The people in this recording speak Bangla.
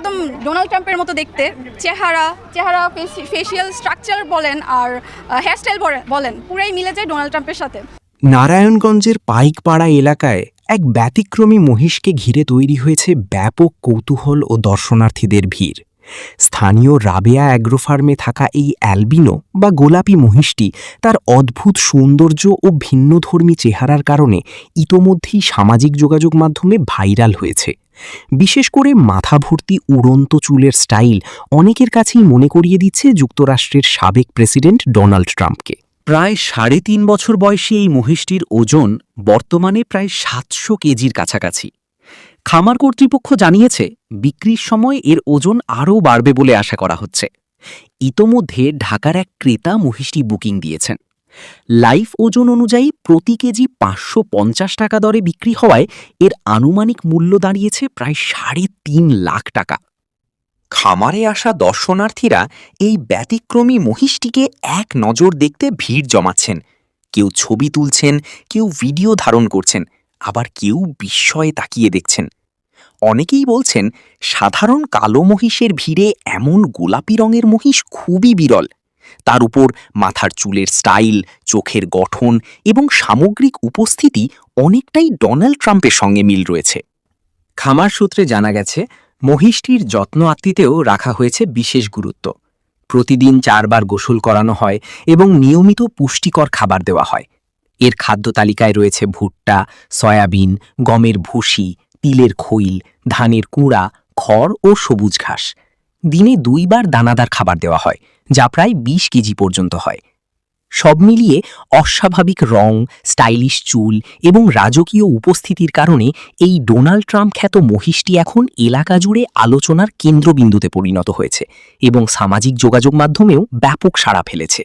একদম ডোনাল্ড ট্রাম্পের মতো দেখতে, চেহারা ফেসিয়াল স্ট্রাকচার বলেন আর হেয়ারস্টাইল বলেন পুরাই মিলে যায় ডোনাল্ড ট্রাম্পের সাথে। নারায়ণগঞ্জের পাইকপাড়া এলাকায় এক ব্যতিক্রমী মহিষকে ঘিরে তৈরি হয়েছে ব্যাপক কৌতূহল ও দর্শনার্থীদের ভিড়। স্থানীয় রাবেয়া অ্যাগ্রো ফার্মে থাকা এই অ্যালবিনো বা গোলাপি মহিষটি তার অদ্ভুত সৌন্দর্য ও ভিন্নধর্মী চেহারার কারণে ইতোমধ্যেই সামাজিক যোগাযোগ মাধ্যমে ভাইরাল হয়েছে। বিশেষ করে মাথা ভর্তি উড়ন্ত চুলের স্টাইল অনেকের কাছেই মনে করিয়ে দিচ্ছে যুক্তরাষ্ট্রের সাবেক প্রেসিডেন্ট ডোনাল্ড ট্রাম্পকে। প্রায় ৩.৫ বছর বয়সী এই মহিষটির ওজন বর্তমানে প্রায় ৭০০ কেজির কাছাকাছি। খামার কর্তৃপক্ষ জানিয়েছে বিক্রির সময় এর ওজন আরও বাড়বে বলে আশা করা হচ্ছে। ইতোমধ্যে ঢাকার এক ক্রেতা মহিষটি বুকিং দিয়েছেন। লাইভ ওজন অনুযায়ী প্রতি কেজি ৫৫০ টাকা দরে বিক্রি হওয়ায় এর আনুমানিক মূল্য দাঁড়িয়েছে প্রায় ৩.৫ লাখ টাকা। খামারে আসা দর্শনার্থীরা এই ব্যতিক্রমী মহিষটিকে এক নজর দেখতে ভিড় জমাচ্ছেন। কেউ ছবি তুলছেন, কেউ ভিডিও ধারণ করছেন, আবার কেউ বিস্ময়ে তাকিয়ে দেখছেন। অনেকেই বলছেন সাধারণ কালো মহিষের ভিড়ে এমন গোলাপি রঙের মহিষ খুবই বিরল। তার উপর মাথার চুলের স্টাইল, চোখের গঠন এবং সামগ্রিক উপস্থিতি অনেকটাই ডোনাল্ড ট্রাম্পের সঙ্গে মিল রয়েছে। খামার সূত্রে জানা গেছে মহিষটির যত্ন আত্তিতেও রাখা হয়েছে বিশেষ গুরুত্ব। প্রতিদিন ৪ বার গোসল করানো হয় এবং নিয়মিত পুষ্টিকর খাবার দেওয়া হয়। এর খাদ্য তালিকায় রয়েছে ভুট্টা, সয়াবিন, গমের ভুসি, তিলের খৈল, ধানের কুঁড়া, খড় ও সবুজ ঘাস। দিনে ২ বার দানাদার খাবার দেওয়া হয়, যা প্রায় ২০ কেজি পর্যন্ত হয়। সব মিলিয়ে অস্বাভাবিক রং, স্টাইলিশ চুল এবং রাজকীয় উপস্থিতির কারণে এই ডোনাল্ড ট্রাম্প খ্যাত মহিষটি এখন এলাকা জুড়ে আলোচনার কেন্দ্রবিন্দুতে পরিণত হয়েছে এবং সামাজিক যোগাযোগ মাধ্যমেও ব্যাপক সাড়া ফেলেছে।